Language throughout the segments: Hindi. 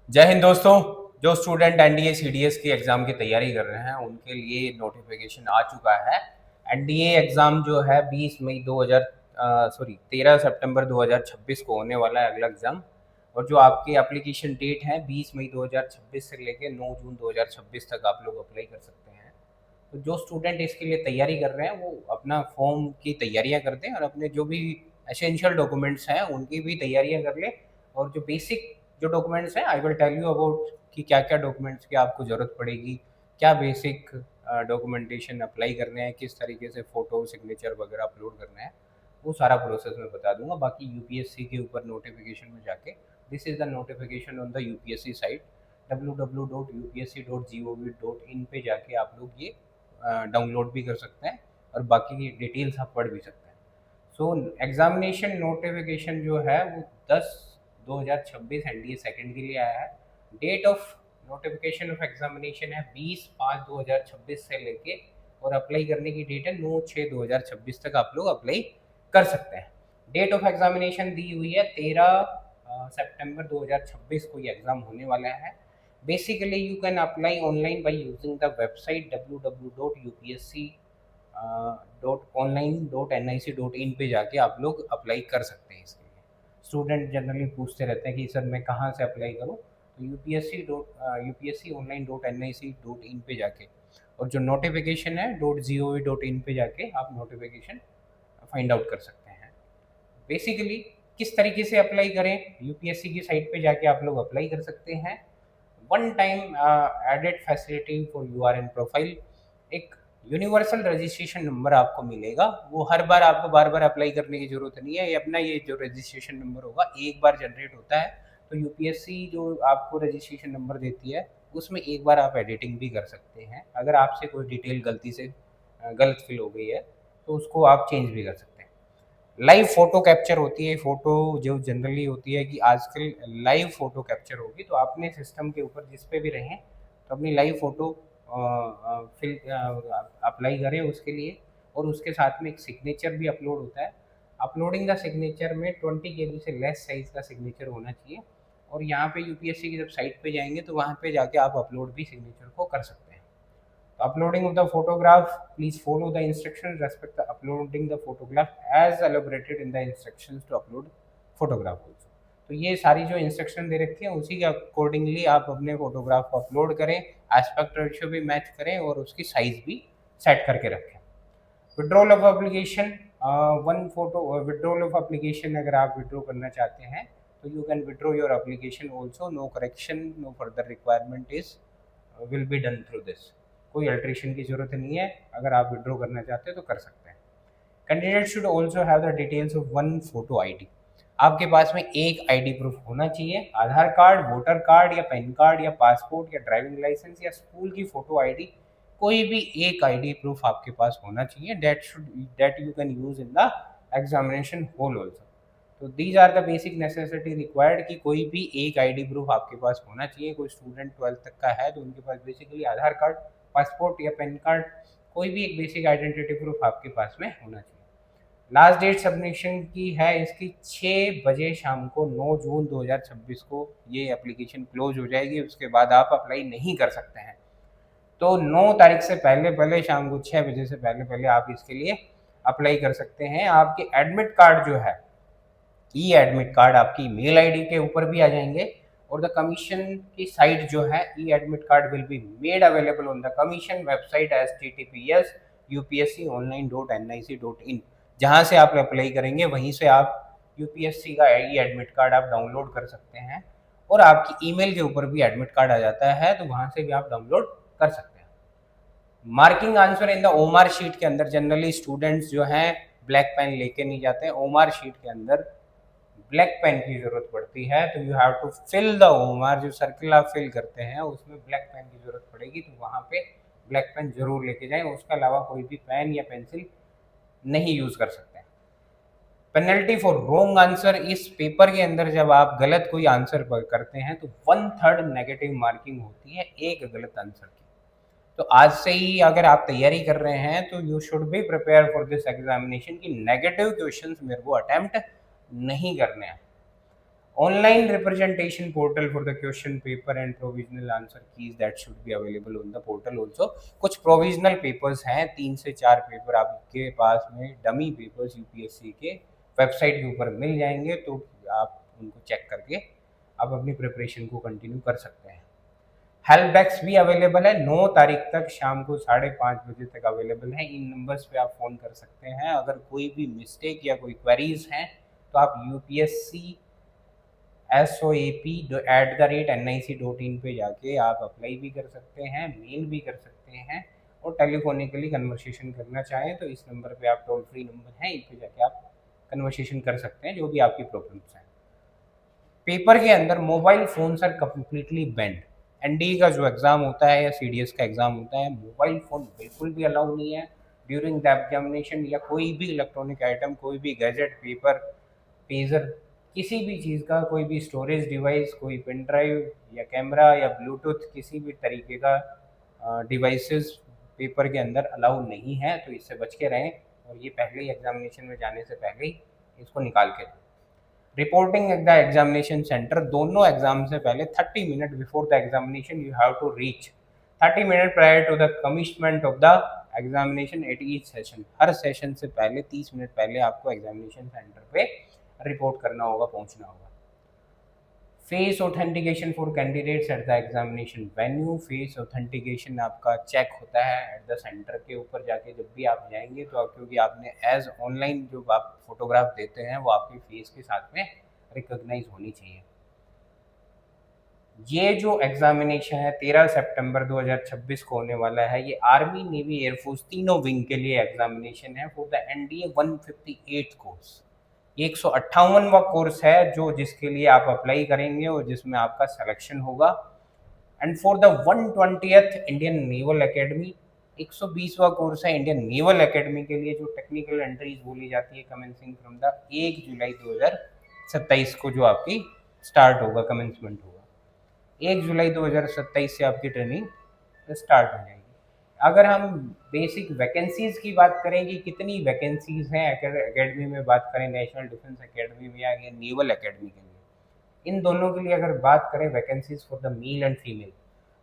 जय हिंद दोस्तों। जो स्टूडेंट एनडीए सीडीएस की एग्ज़ाम की तैयारी कर रहे हैं उनके लिए नोटिफिकेशन आ चुका है। एनडीए एग्ज़ाम जो है 20 मई 2000 सॉरी 13 सितंबर 2026 को होने वाला है अगला एग्ज़ाम। और जो आपकी एप्लीकेशन डेट है 20 मई 2026 से लेकर 9 जून 2026 तक आप लोग अप्लाई कर सकते हैं। तो जो स्टूडेंट इसके लिए तैयारी कर रहे हैं वो अपना फॉर्म की तैयारियां कर दें और अपने जो भी एसेंशियल डॉक्यूमेंट्स हैं उनकी भी तैयारियां कर लें। और जो बेसिक जो डॉक्यूमेंट्स हैं I will tell you about कि क्या क्या डॉक्यूमेंट्स की आपको ज़रूरत पड़ेगी, क्या बेसिक डॉक्यूमेंटेशन अप्लाई करने हैं, किस तरीके से फ़ोटो सिग्नेचर वगैरह अपलोड करना है, वो सारा प्रोसेस मैं बता दूंगा। बाकी यूपीएससी के ऊपर नोटिफिकेशन में जाके this is the notification on the UPSC site www.upsc.gov.in पे जाके आप लोग ये डाउनलोड भी कर सकते हैं और बाकी की डिटेल्स आप पढ़ भी सकते हैं। सो एग्जामिनेशन नोटिफिकेशन जो है वो 10/2026 एनडीए सेकंड के लिए आया है। Date of notification of examination है 20/5/2026 से लेके और अप्लाई करने की डेट है 9/6/2026 तक आप लोग अप्लाई कर सकते हैं। डेट ऑफ एग्जामिनेशन दी हुई है 13 सितंबर 2026 को ये एग्ज़ाम होने वाला है। Basically you can apply online by using the website www.upsc.online.nic.in पे जाके आप लोग अप्लाई कर सकते हैं। इसके लिए स्टूडेंट जनरली पूछते रहते हैं कि सर मैं कहाँ से अप्लाई करूँ, तो UPSC online dot N I C dot in पे जाके और जो नोटिफिकेशन है .gov.in पे जाके आप नोटिफिकेशन फाइंड आउट कर सकते हैं। बेसिकली किस तरीके से अप्लाई करें, यूपीएससी की साइट पे जाके आप लोग अप्लाई कर सकते हैं। One time added facility for URN profile, एक यूनिवर्सल रजिस्ट्रेशन नंबर आपको मिलेगा। वो हर बार आपको बार बार अप्लाई करने की ज़रूरत नहीं है। ये अपना ये जो रजिस्ट्रेशन नंबर होगा एक बार जनरेट होता है, तो यूपीएससी जो आपको रजिस्ट्रेशन नंबर देती है उसमें एक बार आप एडिटिंग भी कर सकते हैं। अगर आपसे कोई डिटेल गलती से गलत फिल हो गई है तो उसको आप चेंज भी कर सकते हैं। लाइव फोटो कैप्चर होती है, फोटो जो जनरली होती है कि आजकल लाइव फोटो कैप्चर होगी, तो आपने सिस्टम के ऊपर जिस पे भी रहें तो अपनी लाइव फोटो फिल अप्लाई करें उसके लिए। और उसके साथ में एक सिग्नेचर भी अपलोड होता है। अपलोडिंग द सिग्नेचर में 20 KB से लेस साइज का सिग्नेचर होना चाहिए। और यहाँ पे यूपीएससी की जब साइट पे जाएंगे तो वहाँ पे जाके आप अपलोड भी सिग्नेचर को कर सकते हैं। Uploading of the photograph, please follow the instructions respect the uploading the photograph as elaborated in the instructions to upload photograph also। तो ये सारी जो इंस्ट्रक्शन दे रखी है उसी के अकॉर्डिंगली आप अपने फोटोग्राफ को अपलोड करें, एस्पेक्ट रेशियो भी मैच करें और उसकी साइज भी सेट करके रखें। Withdrawal of application, one photo withdrawal of application, अगर आप विड्रॉ करना चाहते हैं तो you can withdraw your application also, no correction no further requirement is will be done through this. कोई अल्ट्रेशन की जरूरत नहीं है, अगर आप विड्रॉ करना चाहते हैं तो कर सकते हैं। Candidate should also have the details of one photo ID, आपके पास में एक आईडी प्रूफ होना चाहिए। आधार कार्ड, वोटर कार्ड या पैन कार्ड या पासपोर्ट या ड्राइविंग लाइसेंस या स्कूल की फोटो आईडी, कोई भी एक आईडी प्रूफ आपके पास होना चाहिए। That you can use in the examination hall also. तो these are the basic necessity required कि कोई भी एक आईडी प्रूफ आपके पास होना चाहिए। कोई स्टूडेंट 12th तक का है तो उनके पास बेसिकली आधार कार्ड, पासपोर्ट या पैन कार्ड, कोई भी एक बेसिक आइडेंटिटी प्रूफ आपके पास में होना चाहिए। लास्ट डेट सबमिशन की है इसकी 6 बजे शाम को 9 जून 2026 को ये एप्लीकेशन क्लोज हो जाएगी। उसके बाद आप अप्लाई नहीं कर सकते हैं। तो 9 तारीख से पहले पहले शाम को 6 बजे से पहले पहले आप इसके लिए अप्लाई कर सकते हैं। आपके एडमिट कार्ड जो है, ई एडमिट कार्ड आपकी मेल आईडी के ऊपर भी आ जाएंगे और द कमीशन की साइट जो है e admit card will be made available on the commission website https://upsc.online.nic.in। जहां से आप अप्लाई करेंगे वहीं से आप यूपीएससी का ई एडमिट कार्ड आप डाउनलोड कर सकते हैं और आपकी ईमेल के ऊपर भी एडमिट कार्ड आ जाता है, तो वहां से भी आप डाउनलोड कर सकते हैं। Marking answer in the OMR sheet के अंदर जनरली स्टूडेंट्स जो हैं ब्लैक पेन लेके नहीं जाते हैं। ओमार शीट के अंदर ब्लैक पेन की जरूरत पड़ती है, तो you have to fill the OMR, जो सर्किल आप फिल करते हैं उसमें ब्लैक पेन की जरूरत पड़ेगी, तो वहां पे ब्लैक पेन जरूर लेके जाएं। उसके अलावा कोई भी पेन या पेंसिल नहीं यूज कर सकते हैं। पेनल्टी फॉर रॉन्ग आंसर, इस पेपर के अंदर जब आप गलत कोई आंसर करते हैं तो 1/3 नेगेटिव मार्किंग होती है एक गलत आंसर की। तो आज से ही अगर आप तैयारी कर रहे हैं तो you should be prepare for this examination की नेगेटिव क्वेश्चंस मेरे को अटेम्प्ट नहीं करने हैं। Online representation portal for the question paper and provisional answer keys that should be available on the portal also. कुछ प्रोविजनल पेपर्स हैं, 3 से 4 पेपर आपके पास में डमी पेपर्स यूपीएससी के वेबसाइट के ऊपर मिल जाएंगे, तो आप उनको चेक करके आप अपनी प्रिपरेशन को कंटिन्यू कर सकते हैं। हेल्प डेस्क भी अवेलेबल है, 9 तारीख तक शाम को 5:30 बजे तक अवेलेबल है। इन नंबर्स पे आप फ़ोन कर सकते हैं। अगर कोई भी मिस्टेक या कोई क्वेरीज हैं तो आप upscop@nic.in पे जाके आप अप्लाई भी कर सकते हैं, मेल भी कर सकते हैं, और टेलीफोनिकली कन्वर्सेशन करना चाहें तो इस नंबर पे आप टोल फ्री नंबर है, इन पे जाके आप कन्वर्सेशन कर सकते हैं जो भी आपकी प्रॉब्लम्स हैं। पेपर के अंदर mobile phones are completely banned. NDA का जो एग्ज़ाम होता है या सीडीएस का एग्ज़ाम होता है, मोबाइल फ़ोन बिल्कुल भी अलाउ नहीं है ड्यूरिंग द एग्जामिनेशन, या कोई भी इलेक्ट्रॉनिक आइटम, कोई भी गैजेट, पेपर, पेजर, किसी भी चीज़ का कोई भी स्टोरेज डिवाइस, कोई पेन ड्राइव या कैमरा या ब्लूटूथ, किसी भी तरीके का डिवाइसेस पेपर के अंदर अलाउ नहीं है, तो इससे बच के रहें और ये पहले ही एग्जामिनेशन में जाने से पहले ही इसको निकाल के दें। Reporting at the examination centre, दोनों एग्जाम से पहले 30 minute before the examination you have to reach 30 minute prior to the commitment of the examination at each session. हर सेशन से पहले 30 मिनट पहले आपको एग्जामिनेशन सेंटर पे रिपोर्ट करना होगा, पहुंचना होगा। Face authentication for candidates eight the examination venue, face authentication आपका चेक होता है एट द सेंटर के ऊपर जाके। जब भी आप जाएंगे तो क्योंकि आपने एज ऑनलाइन जो आप फोटोग्राफ देते हैं वो आपके फेस के साथ में रिकॉग्नाइज होनी चाहिए। ये जो एग्जामिनेशन है 13 सितंबर 2026 को होने वाला है, ये आर्मी, नेवी, एयरफोर्स तीनों विंग के लिए एग्जामिनेशन है फॉर द एनडीए 158 कोर्स। ये 158वां कोर्स है जो जिसके लिए आप अप्लाई करेंगे और जिसमें आपका सिलेक्शन होगा। And for the 120th Indian naval academy, 120वां कोर्स है इंडियन नेवल एकेडमी के लिए, जो टेक्निकल एंट्रीज बोली जाती है, कमेंसिंग फ्रॉम द 1 जुलाई 2027 को जो आपकी स्टार्ट होगा, कमेंसमेंट होगा। 1 जुलाई 2027 से आपकी ट्रेनिंग स्टार्ट हो जाएगी। अगर हम बेसिक वैकेंसीज की बात करें कि कितनी वैकेंसीज हैं एकेडमी में, बात करें नेशनल डिफेंस एकेडमी में या नेवल एकेडमी के लिए, इन दोनों के लिए अगर बात करें vacancies for the male and female,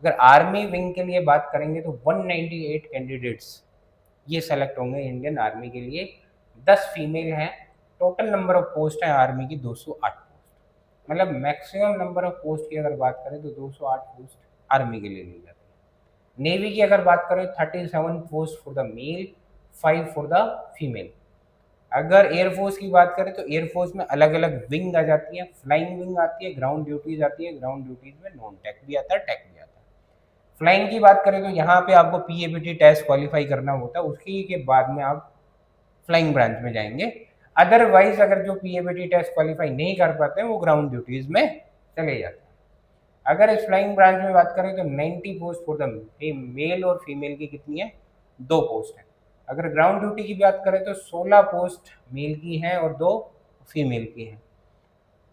अगर आर्मी विंग के लिए बात करेंगे तो 198 कैंडिडेट्स ये सेलेक्ट होंगे इंडियन आर्मी के लिए, 10 फीमेल हैं। टोटल नंबर ऑफ पोस्ट है आर्मी की 208 पोस्ट, मतलब मैक्सिमम नंबर ऑफ पोस्ट की अगर बात करें तो 208 पोस्ट आर्मी के लिए ली जाती है। नेवी की अगर बात करें 37 post for the male, 5 for the female. अगर एयरफोर्स की बात करें तो एयरफोर्स में अलग अलग विंग आ जाती है, फ्लाइंग विंग आती है, ग्राउंड ड्यूटीज आती है, ग्राउंड ड्यूटीज में नॉन टेक भी आता है, टेक भी आता है। फ्लाइंग की बात करें तो यहाँ पे आपको पीएबीटी टेस्ट क्वालिफाई करना होता है, उसकी के बाद में आप फ्लाइंग ब्रांच में जाएंगे। अदरवाइज अगर जो पीएबीटी टेस्ट क्वालिफाई नहीं कर पाते हैं वो ग्राउंड ड्यूटीज में चले जाते हैं। अगर इस फ्लाइंग ब्रांच में बात करें तो 90 पोस्ट फॉर द मेल और फीमेल की कितनी है, 2 पोस्ट है। अगर ग्राउंड ड्यूटी की बात करें तो 16 पोस्ट मेल की हैं और 2 फीमेल की हैं।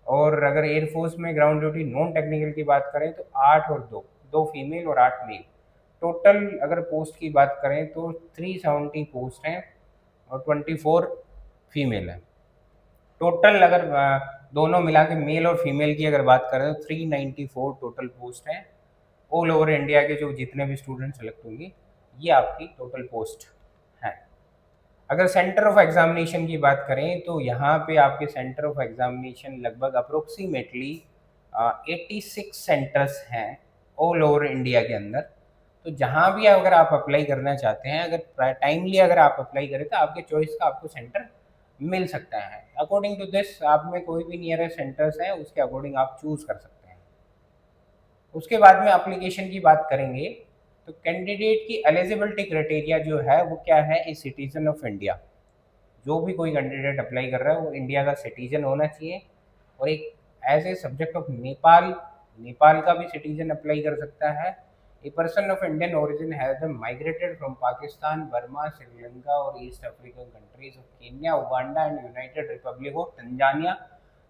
और अगर एयरफोर्स में ग्राउंड ड्यूटी नॉन टेक्निकल की बात करें तो 8 और 2 फीमेल और 8 मेल। टोटल अगर पोस्ट की बात करें तो 370 पोस्ट हैं और 24 फीमेल है। टोटल अगर दोनों मिला के मेल और फीमेल की अगर बात करें तो 394 टोटल पोस्ट हैं। ऑल ओवर इंडिया के जो जितने भी स्टूडेंट सेलेक्ट होंगे ये आपकी टोटल पोस्ट है। अगर सेंटर ऑफ एग्जामिनेशन की बात करें तो यहाँ पे आपके सेंटर ऑफ एग्जामिनेशन लगभग अप्रोक्सीमेटली 86 सेंटर्स हैं ऑल ओवर इंडिया के अंदर। तो जहाँ भी अगर आप अप्लाई करना चाहते हैं, अगर टाइमली अगर आप अप्लाई करें तो आपके चॉइस का आपको सेंटर मिल सकता है। अकॉर्डिंग टू दिस आप में कोई भी नियरेस्ट सेंटर्स है उसके अकॉर्डिंग आप चूज कर सकते हैं। उसके बाद में एप्लीकेशन की बात करेंगे तो कैंडिडेट की एलिजिबिलिटी क्राइटेरिया जो है वो क्या है, ए सिटीजन ऑफ इंडिया। जो भी कोई कैंडिडेट अप्लाई कर रहा है वो इंडिया का सिटीजन होना चाहिए, और एक as a subject of Nepal, Nepal का भी सिटीजन अप्लाई कर सकता है। A person of Indian origin has migrated from Pakistan, Burma, Sri Lanka और east African countries of Kenya, Uganda and united republic of Tanzania,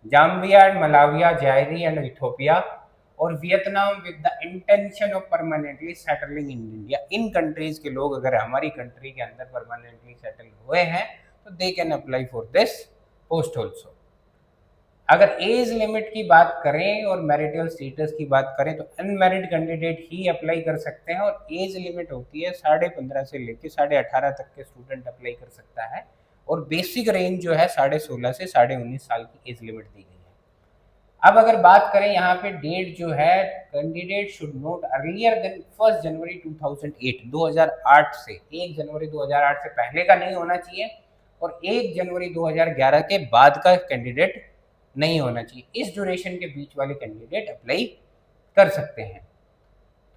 Zambia and Malawi, Zaire and Ethiopia और Vietnam with the intention of permanently settling in India. इन कंट्रीज के लोग अगर हमारी कंट्री के अंदर परमानेंटली सेटल हुए हैं तो they can apply for this post also. अगर एज लिमिट की बात करें और मैरिटल स्टेटस की बात करें तो अनमैरिड कैंडिडेट ही अप्लाई कर सकते हैं, और एज लिमिट होती है 15.5 से लेकर 18.5 तक के स्टूडेंट अप्लाई कर सकता है, और बेसिक रेंज जो है 16.5 से 19.5 साल की एज लिमिट दी गई है। अब अगर बात करें यहाँ पे डेट जो है, candidate should note earlier than 1 January 2008, 2008 से 1 जनवरी 2008 से पहले का नहीं होना चाहिए, और 1 जनवरी 2011 के बाद का कैंडिडेट नहीं होना चाहिए। इस ड्यूरेशन के बीच वाले कैंडिडेट अप्लाई कर सकते हैं।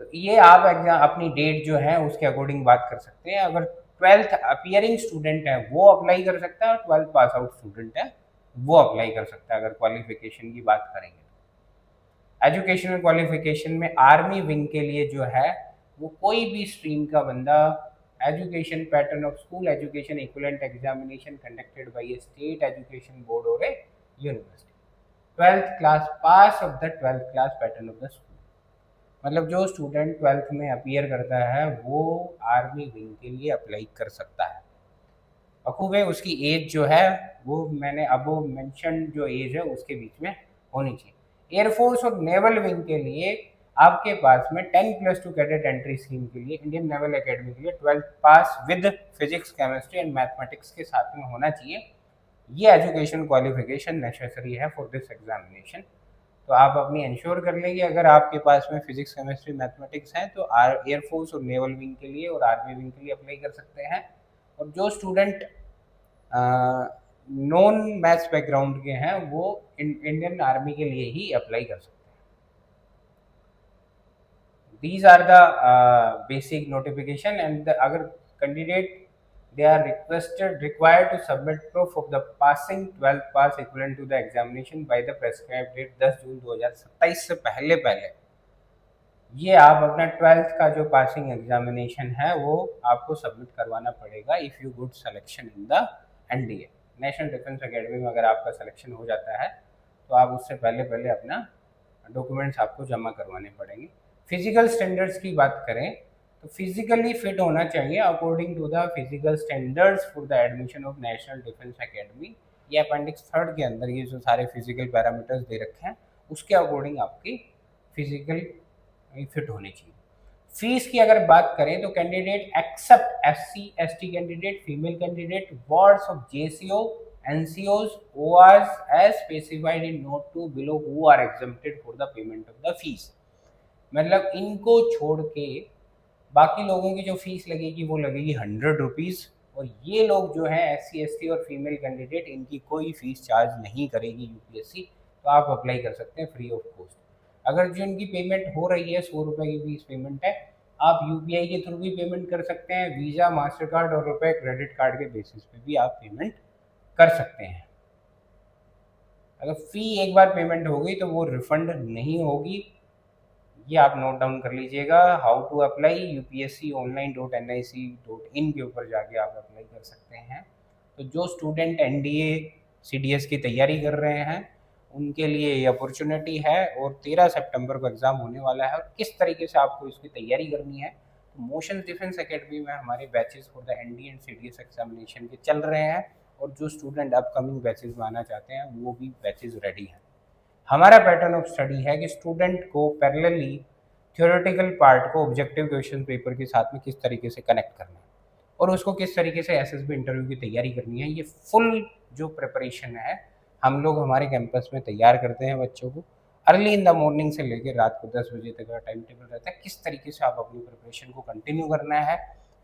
तो ये आप एग्जाम अपनी डेट जो है उसके अकॉर्डिंग बात कर सकते हैं। अगर 12th अपियरिंग स्टूडेंट है वो अप्लाई कर सकता है, और 12th पास आउट स्टूडेंट है वो अप्लाई कर सकता है। अगर क्वालिफिकेशन की बात करेंगे तो एजुकेशनल क्वालिफिकेशन में आर्मी विंग के लिए जो है वो कोई भी स्ट्रीम का बंदा, education pattern of school education equivalent examination conducted by a state education board और a university, 12th class pass of the 12th class pattern of the school. मतलब जो स्टूडेंट 12th में अपीयर करता है वो आर्मी विंग के लिए अप्लाई कर सकता है। बखूबे उसकी एज जो है वो मैंने अब मेंशन जो एज है उसके बीच में होनी चाहिए। एयरफोर्स और नेवल विंग के लिए आपके पास में 10+2 कैडेट एंट्री स्कीम के लिए इंडियन नेवल एकेडमी के लिए 12th pass with physics chemistry and mathematics के साथ में होना चाहिए। ये एजुकेशन क्वालिफिकेशन नेसेसरी है फॉर दिस एग्जामिनेशन। तो आप अपनी इंश्योर कर लेंगे अगर आपके पास में फिजिक्स केमिस्ट्री मैथमेटिक्स है तो एयरफोर्स और नेवल विंग के लिए और आर्मी विंग के लिए अप्लाई कर सकते हैं। और जो स्टूडेंट नॉन मैथ्स बैकग्राउंड के हैं वो इंडियन आर्मी के लिए ही अप्लाई कर सकते हैं। These are the basic notification and अगर candidate they are required to submit proof of the passing 12th pass equivalent to the examination by the prescribed date 10 जून 2027 से पहले ये आप अपना 12th का जो पासिंग एग्जामिनेशन है वो आपको सबमिट करवाना पड़ेगा if you good selection in the NDA national defence academy में। अगर आपका सिलेक्शन हो जाता है तो आप उससे पहले अपना डॉक्यूमेंट्स आपको जमा करवाने पड़ेंगे। फिजिकल स्टैंडर्ड्स की बात करें तो फिजिकली फिट होना चाहिए according to the physical standards for the admission of national defence academy. ये अपेंडिक्स 3 के अंदर ये जो सारे फिजिकल पैरामीटर्स दे रखे हैं उसके अकॉर्डिंग आपकी फिजिकल फिट होनी चाहिए। फीस की अगर बात करें तो candidate except SC ST candidate, female candidate, wards of JCO NCOs ORs as specified in note 2 below who are exempted for the payment of the fees। मतलब इनको छोड़ के बाकी लोगों की जो फीस लगेगी वो लगेगी 100 रुपीज़, और ये लोग जो हैं SC ST और फीमेल कैंडिडेट इनकी कोई फीस चार्ज नहीं करेगी UPSC। तो आप अप्लाई कर सकते हैं फ्री ऑफ कॉस्ट। अगर जो इनकी पेमेंट हो रही है 100 रुपये की फीस पेमेंट है, आप UPI के थ्रू भी पेमेंट कर सकते हैं, वीज़ा मास्टर कार्ड और रुपये क्रेडिट कार्ड के बेसिस पे भी आप पेमेंट कर सकते हैं। अगर फ़ी एक बार पेमेंट हो गई तो वो रिफंड नहीं होगी, ये आप नोट डाउन कर लीजिएगा। हाउ टू अप्लाई upsconline.nic.in के ऊपर जाके आप अप्लाई कर सकते हैं। तो जो स्टूडेंट NDA CDS की तैयारी कर रहे हैं उनके लिए ये अपॉर्चुनिटी है, और 13 सितंबर को एग्ज़ाम होने वाला है। और किस तरीके से आपको इसकी तैयारी करनी है तो मोशन डिफेंस एकेडमी में हमारे batches for the NDA and CDS examination के चल रहे हैं, और जो स्टूडेंट अपकमिंग बैचेस में आना चाहते हैं वो भी बैचेस रेडी हैं। हमारा पैटर्न ऑफ स्टडी है कि स्टूडेंट को पैरेलली थ्योरेटिकल पार्ट को ऑब्जेक्टिव क्वेश्चन पेपर के साथ में किस तरीके से कनेक्ट करना है और उसको किस तरीके से SSB इंटरव्यू की तैयारी करनी है, ये फुल जो प्रिपरेशन है हम लोग हमारे कैंपस में तैयार करते हैं बच्चों को। अर्ली इन द मॉर्निंग से लेकर रात को 10 बजे तक का टाइम टेबल रहता है, किस तरीके से आप अपनी प्रिपरेशन को कंटिन्यू करना है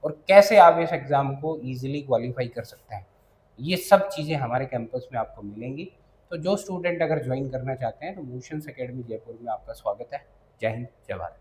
और कैसे आप इस एग्ज़ाम को ईजिली क्वालिफाई कर सकते हैं, ये सब चीज़ें हमारे कैंपस में आपको मिलेंगी। तो जो स्टूडेंट अगर ज्वाइन करना चाहते हैं तो मोशंस एकेडमी जयपुर में आपका स्वागत है। जय हिंद, जय भारत।